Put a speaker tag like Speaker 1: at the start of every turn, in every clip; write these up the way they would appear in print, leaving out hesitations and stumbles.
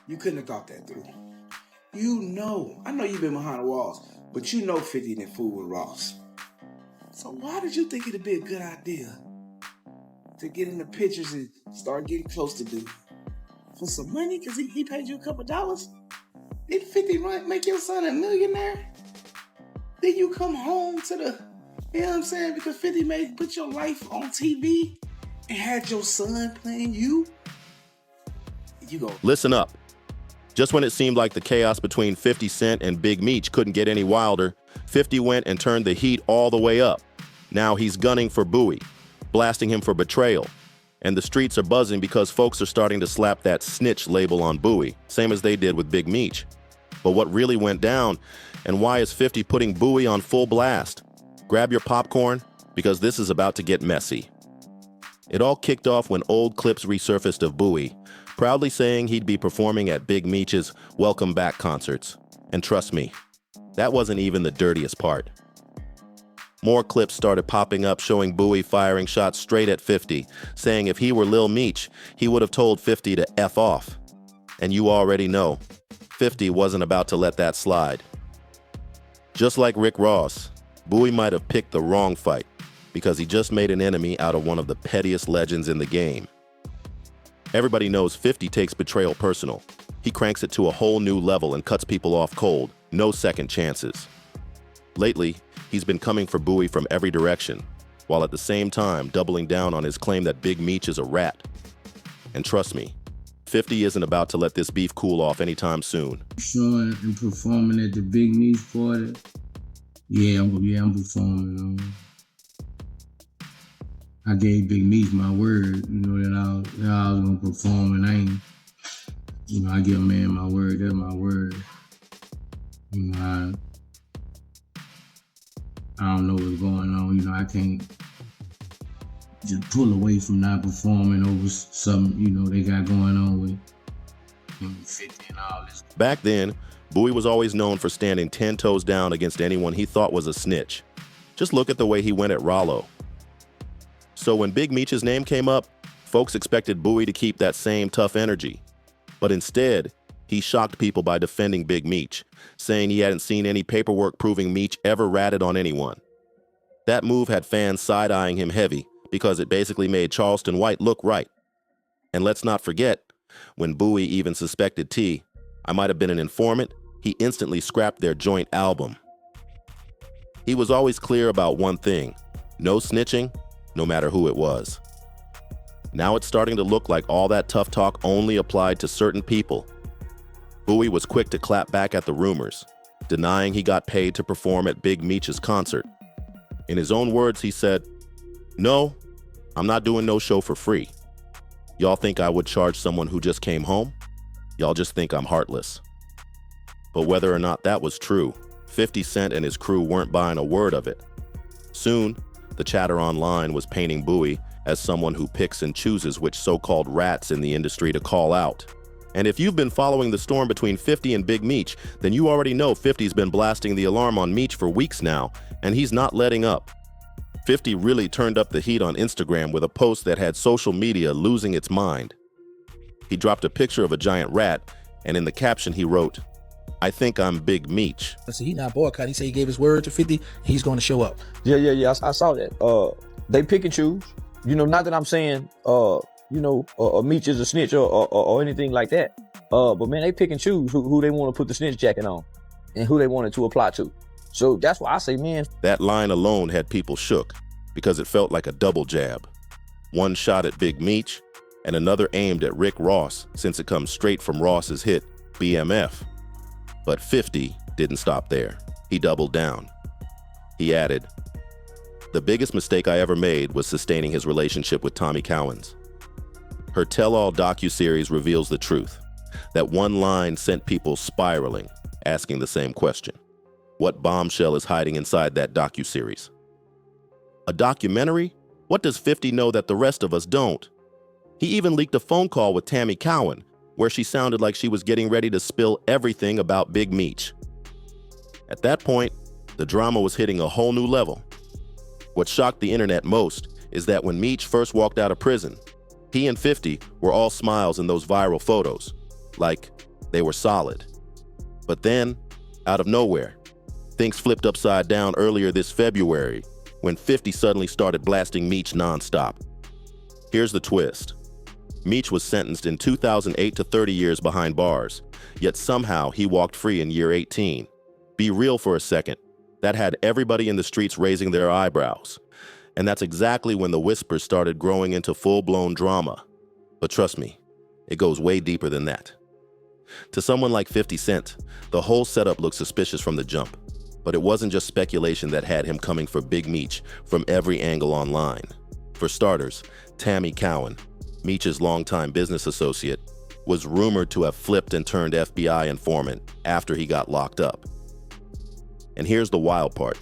Speaker 1: You couldn't have thought that through. You know, I know you've been behind the walls, but you know 50 didn't fool with Ross. So why did you think it'd be a good idea to get in the pictures and start getting close to dude? For some money? Because he paid you a couple dollars? Did 50 make your son a millionaire? Then you come home to the, you know what I'm saying? Because 50 put your life on TV and had your son playing you? You go.
Speaker 2: Listen up. Just when it seemed like the chaos between 50 Cent and Big Meech couldn't get any wilder, 50 went and turned the heat all the way up. Now he's gunning for Buoie, blasting him for betrayal. And the streets are buzzing because folks are starting to slap that Snitch label on Buoie, same as they did with Big Meech. But what really went down, and why is 50 putting Buoie on full blast? Grab your popcorn, because this is about to get messy. It all kicked off when old clips resurfaced of Buoie, proudly saying he'd be performing at Big Meech's Welcome Back concerts. And trust me, that wasn't even the dirtiest part. More clips started popping up showing Buoie firing shots straight at 50, saying if he were Lil Meech, he would have told 50 to F off. And you already know, 50 wasn't about to let that slide. Just like Rick Ross, Buoie might have picked the wrong fight because he just made an enemy out of one of the pettiest legends in the game. Everybody knows 50 takes betrayal personal. He cranks it to a whole new level and cuts people off cold, no second chances. Lately, he's been coming for Buoie from every direction, while at the same time doubling down on his claim that Big Meech is a rat. And trust me, 50 isn't about to let this beef cool off anytime soon.
Speaker 3: Showing and performing at the Big Meech party. Yeah, I'm performing. I gave Big Meech my word, that I was gonna perform, and I ain't, I give a man my word. That's my word. I don't know what's going on. I can't just pull away from not performing over something, they got going on with 50 and all this.
Speaker 2: Back then, Buoie was always known for standing 10 toes down against anyone he thought was a snitch. Just look at the way he went at Rollo. So when Big Meech's name came up, folks expected Buoie to keep that same tough energy. But instead, he shocked people by defending Big Meech, saying he hadn't seen any paperwork proving Meech ever ratted on anyone. That move had fans side-eyeing him heavy because it basically made Charleston White look right. And let's not forget, when Buoie even suspected T, I might have been an informant, he instantly scrapped their joint album. He was always clear about one thing: no snitching, no matter who it was. Now it's starting to look like all that tough talk only applied to certain people. Buoie was quick to clap back at the rumors, denying he got paid to perform at Big Meech's concert. In his own words, he said, "No, I'm not doing no show for free. Y'all think I would charge someone who just came home? Y'all just think I'm heartless." But whether or not that was true, 50 Cent and his crew weren't buying a word of it. Soon, the chatter online was painting Buoie as someone who picks and chooses which so-called rats in the industry to call out. And if you've been following the storm between 50 and Big Meech, then you already know 50's been blasting the alarm on Meech for weeks now, and he's not letting up. 50 really turned up the heat on Instagram with a post that had social media losing its mind. He dropped a picture of a giant rat, and in the caption he wrote, "I think I'm Big Meech."
Speaker 4: So he not boycotting. He said he gave his word to 50. He's going to show up.
Speaker 5: Yeah. I saw that. They pick and choose. Not that I'm saying, Meech is a snitch or anything like that. But man, they pick and choose who they want to put the snitch jacket on and who they want it to apply to. So that's why I say, man.
Speaker 2: That line alone had people shook because it felt like a double jab. One shot at Big Meech and another aimed at Rick Ross, since it comes straight from Ross's hit, BMF. But 50 didn't stop there. He doubled down. He added, "The biggest mistake I ever made was sustaining his relationship with Tammy Cowan's. Her tell-all docuseries reveals the truth. That one line sent people spiraling, asking the same question. What bombshell is hiding inside that docuseries? A documentary? What does 50 know that the rest of us don't? He even leaked a phone call with Tammy Cowan, where she sounded like she was getting ready to spill everything about Big Meech. At that point, the drama was hitting a whole new level. What shocked the internet most is that when Meech first walked out of prison, he and 50 were all smiles in those viral photos. Like, They were solid. But then, out of nowhere, things flipped upside down earlier this February when 50 suddenly started blasting Meech nonstop. Here's the twist. Meech was sentenced in 2008 to 30 years behind bars, yet somehow he walked free in year 18. Be real for a second. That had everybody in the streets raising their eyebrows. And that's exactly when the whispers started growing into full-blown drama. But trust me, it goes way deeper than that. To someone like 50 Cent, the whole setup looked suspicious from the jump. But it wasn't just speculation that had him coming for Big Meech from every angle online. For starters, Tammy Cowan, Meech's longtime business associate, was rumored to have flipped and turned FBI informant after he got locked up. And here's the wild part.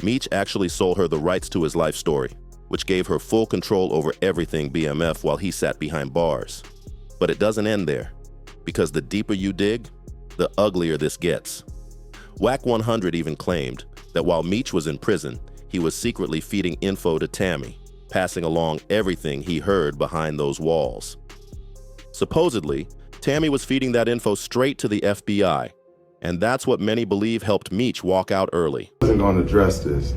Speaker 2: Meech actually sold her the rights to his life story, which gave her full control over everything BMF while he sat behind bars. But it doesn't end there, because the deeper you dig, the uglier this gets. Whack 100 even claimed that while Meech was in prison, he was secretly feeding info to Tammy, passing along everything he heard behind those walls. Supposedly, Tammy was feeding that info straight to the FBI, and that's what many believe helped Meech walk out early.
Speaker 6: I wasn't going to address this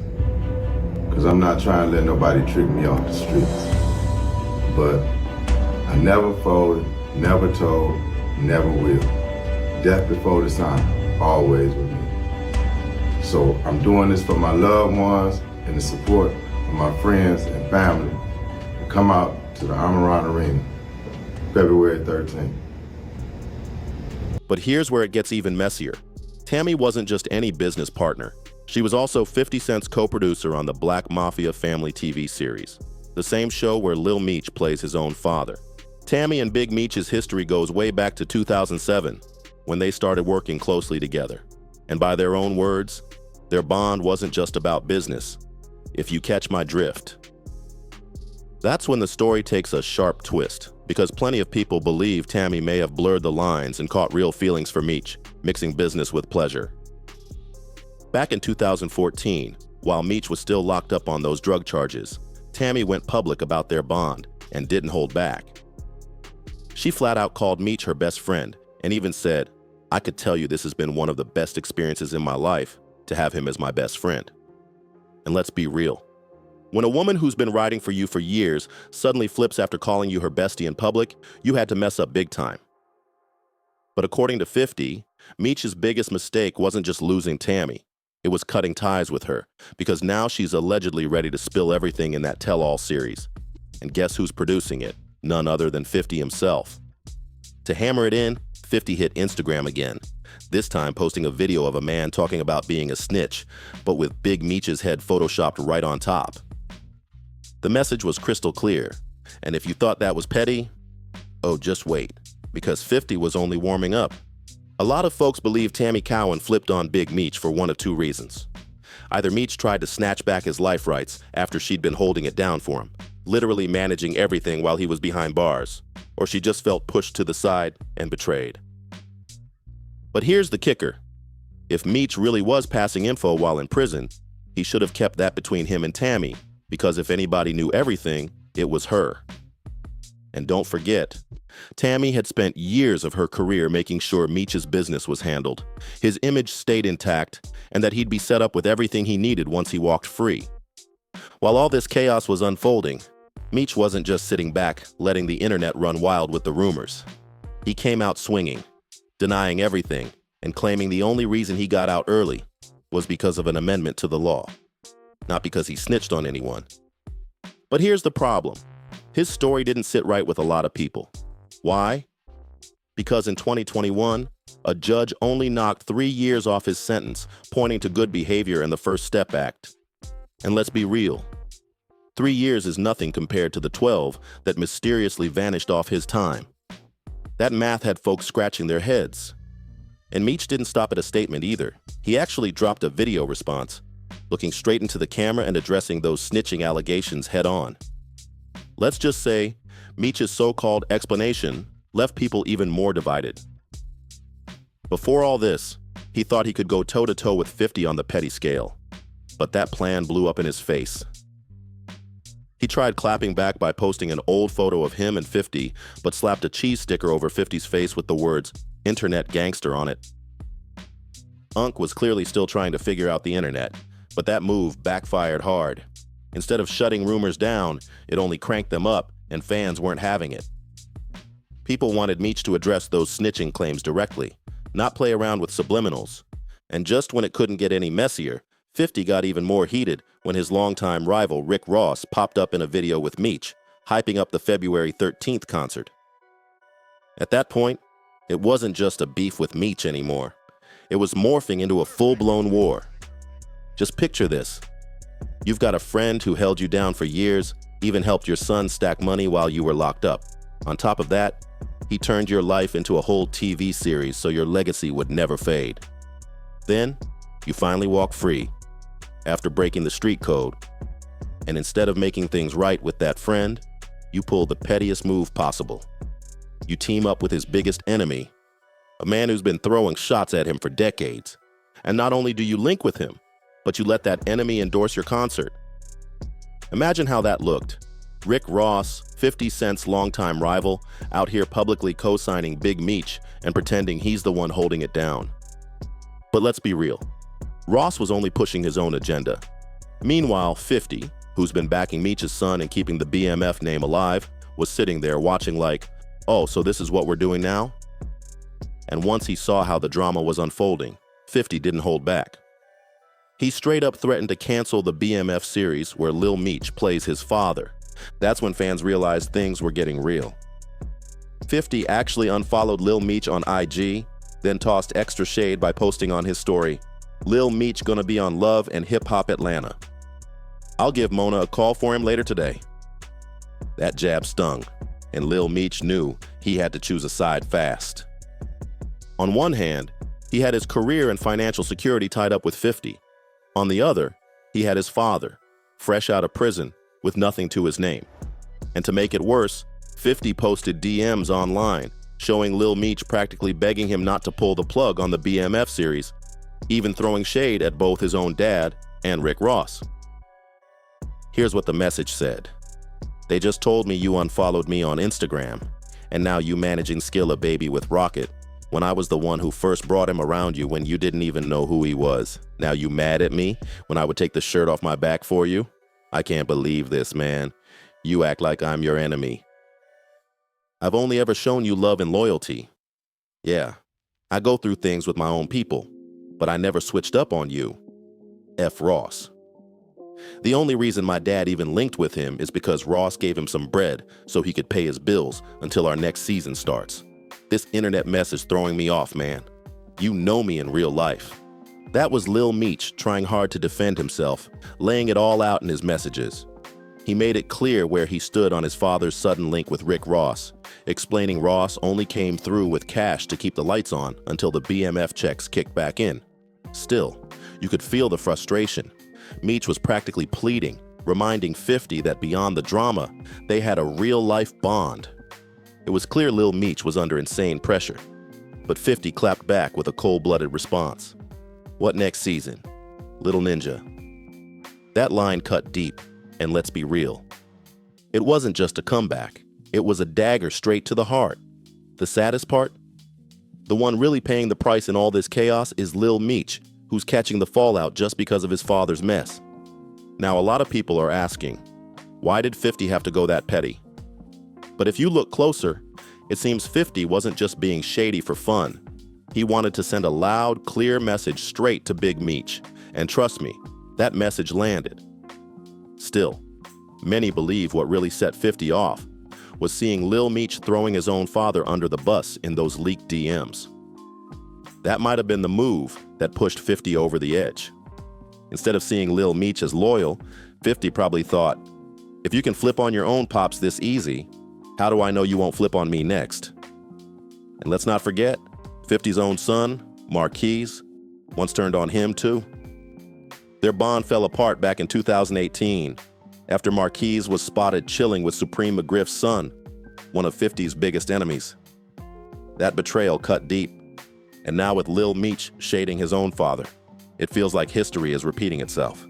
Speaker 6: because I'm not trying to let nobody trick me off the streets. But I never folded, never told, never will. Death before dishonor, always with me. So I'm doing this for my loved ones and the support of my friends and family to come out to the Amarant Arena, February 13th.
Speaker 2: But here's where it gets even messier. Tammy wasn't just any business partner. She was also 50 Cent's co-producer on the Black Mafia family TV series, the same show where Lil Meech plays his own father. Tammy and Big Meech's history goes way back to 2007, when they started working closely together. And by their own words, their bond wasn't just about business, if you catch my drift. That's when the story takes a sharp twist, because plenty of people believe Tammy may have blurred the lines and caught real feelings for Meech, mixing business with pleasure. Back in 2014, while Meech was still locked up on those drug charges, Tammy went public about their bond and didn't hold back. She flat out called Meech her best friend and even said, "I could tell you this has been one of the best experiences in my life to have him as my best friend." And let's be real. When a woman who's been riding for you for years suddenly flips after calling you her bestie in public, you had to mess up big time. But according to 50, Meech's biggest mistake wasn't just losing Tammy. It was cutting ties with her, because now she's allegedly ready to spill everything in that tell-all series. And guess who's producing it? None other than 50 himself. To hammer it in, 50 hit Instagram again, this time posting a video of a man talking about being a snitch, but with Big Meech's head photoshopped right on top. The message was crystal clear, and if you thought that was petty, oh, just wait, because 50 was only warming up. A lot of folks believe Tammy Cowan flipped on Big Meech for one of two reasons. Either Meech tried to snatch back his life rights after she'd been holding it down for him, literally managing everything while he was behind bars, or she just felt pushed to the side and betrayed. But here's the kicker. If Meech really was passing info while in prison, he should have kept that between him and Tammy, because if anybody knew everything, it was her. And don't forget, Tammy had spent years of her career making sure Meech's business was handled, his image stayed intact, and that he'd be set up with everything he needed once he walked free. While all this chaos was unfolding, Meech wasn't just sitting back, letting the internet run wild with the rumors. He came out swinging, denying everything, and claiming the only reason he got out early was because of an amendment to the law, not because he snitched on anyone. But here's the problem. His story didn't sit right with a lot of people. Why? Because in 2021, a judge only knocked 3 years off his sentence, pointing to good behavior and the First Step Act. And let's be real. 3 years is nothing compared to the 12 that mysteriously vanished off his time. That math had folks scratching their heads. And Meech didn't stop at a statement either. He actually dropped a video response, looking straight into the camera and addressing those snitching allegations head on. Let's just say Meech's so-called explanation left people even more divided. Before all this, he thought he could go toe-to-toe with 50 on the petty scale, but that plan blew up in his face. He tried clapping back by posting an old photo of him and 50, but slapped a cheese sticker over 50's face with the words, internet gangster on it. Unc was clearly still trying to figure out the internet, but that move backfired hard. Instead of shutting rumors down, it only cranked them up, and fans weren't having it. People wanted Meech to address those snitching claims directly, not play around with subliminals. And just when it couldn't get any messier, 50 got even more heated when his longtime rival Rick Ross popped up in a video with Meech, hyping up the February 13th concert. At that point, it wasn't just a beef with Meech anymore. It was morphing into a full-blown war. Just picture this. You've got a friend who held you down for years, even helped your son stack money while you were locked up. On top of that, he turned your life into a whole TV series so your legacy would never fade. Then, you finally walk free, after breaking the street code. And instead of making things right with that friend, you pull the pettiest move possible. You team up with his biggest enemy, a man who's been throwing shots at him for decades. And not only do you link with him, but you let that enemy endorse your concert. Imagine how that looked. Rick Ross, 50 Cent's longtime rival, out here publicly co-signing Big Meech and pretending he's the one holding it down. But let's be real. Ross was only pushing his own agenda. Meanwhile, 50, who's been backing Meech's son and keeping the BMF name alive, was sitting there watching like, oh, so this is what we're doing now? And once he saw how the drama was unfolding, 50 didn't hold back. He straight up threatened to cancel the BMF series where Lil Meech plays his father. That's when fans realized things were getting real. 50 actually unfollowed Lil Meech on IG, then tossed extra shade by posting on his story, Lil Meech gonna be on Love and Hip Hop Atlanta. I'll give Mona a call for him later today. That jab stung, and Lil Meech knew he had to choose a side fast. On one hand, he had his career and financial security tied up with 50. On the other, he had his father, fresh out of prison, with nothing to his name. And to make it worse, 50 posted DMs online, showing Lil Meech practically begging him not to pull the plug on the BMF series, even throwing shade at both his own dad and Rick Ross. Here's what the message said. They just told me you unfollowed me on Instagram, and now you managing Skilla Baby with Rocket, when I was the one who first brought him around you when you didn't even know who he was. Now you mad at me when I would take the shirt off my back for you? I can't believe this, man. You act like I'm your enemy. I've only ever shown you love and loyalty. Yeah, I go through things with my own people, but I never switched up on you. F. Ross. The only reason my dad even linked with him is because Ross gave him some bread so he could pay his bills until our next season starts. This internet mess is throwing me off, man. You know me in real life. That was Lil Meech trying hard to defend himself, laying it all out in his messages. He made it clear where he stood on his father's sudden link with Rick Ross, explaining Ross only came through with cash to keep the lights on until the BMF checks kicked back in. Still, you could feel the frustration. Meech was practically pleading, reminding 50 that beyond the drama, they had a real-life bond. It was clear Lil Meech was under insane pressure, but 50 clapped back with a cold-blooded response. What next season? Little Ninja. That line cut deep, and let's be real. It wasn't just a comeback. It was a dagger straight to the heart. The saddest part? The one really paying the price in all this chaos is Lil Meech, who's catching the fallout just because of his father's mess. Now, a lot of people are asking, why did 50 have to go that petty? But if you look closer, it seems 50 wasn't just being shady for fun. He wanted to send a loud, clear message straight to Big Meech. And trust me, that message landed. Still, many believe what really set 50 off was seeing Lil Meech throwing his own father under the bus in those leaked DMs. That might have been the move that pushed 50 over the edge. Instead of seeing Lil Meech as loyal, 50 probably thought, if you can flip on your own pops this easy, how do I know you won't flip on me next? And let's not forget, 50's own son, Marquise, once turned on him too. Their bond fell apart back in 2018 after Marquise was spotted chilling with Supreme McGriff's son, one of 50's biggest enemies. That betrayal cut deep, and now with Lil Meech shading his own father, it feels like history is repeating itself.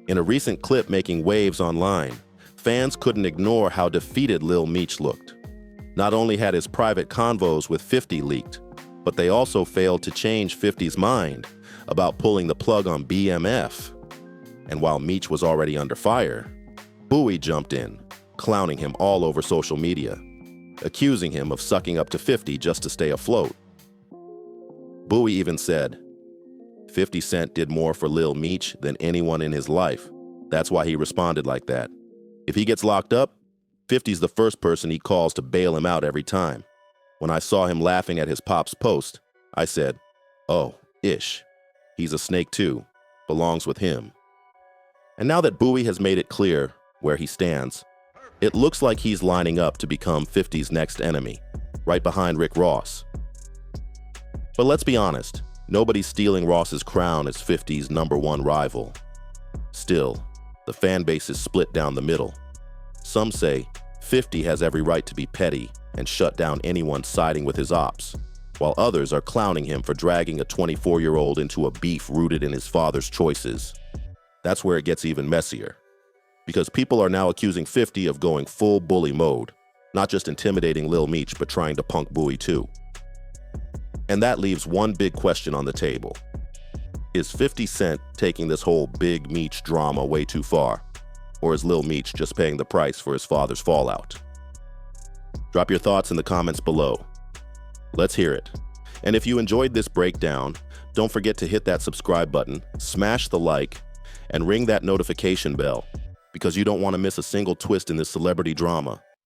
Speaker 2: In a recent clip making waves online, fans couldn't ignore how defeated Lil Meech looked. Not only had his private convos with 50 leaked, But they also failed to change 50's mind about pulling the plug on BMF. And while Meech was already under fire, Buoie jumped in, clowning him all over social media, accusing him of sucking up to 50 just to stay afloat. Buoie even said, 50 Cent did more for Lil Meech than anyone in his life. That's why he responded like that. If he gets locked up, 50's the first person he calls to bail him out every time. When I saw him laughing at his pop's post, I said, oh, ish. He's a snake too. Belongs with him. And now that Buoie has made it clear where he stands, it looks like he's lining up to become 50's next enemy, right behind Rick Ross. But let's be honest, nobody's stealing Ross's crown as 50's #1 rival. Still, the fan base is split down the middle. Some say 50 has every right to be petty and shut down anyone siding with his ops, while others are clowning him for dragging a 24-year-old into a beef rooted in his father's choices. That's where it gets even messier, because people are now accusing 50 of going full bully mode, not just intimidating Lil Meech, but trying to punk Buoie too. And that leaves one big question on the table. Is 50 Cent taking this whole Big Meech drama way too far? Or is Lil Meech just paying the price for his father's fallout? Drop your thoughts in the comments below. Let's hear it. And if you enjoyed this breakdown, don't forget to hit that subscribe button, smash the like, and ring that notification bell, because you don't want to miss a single twist in this celebrity drama.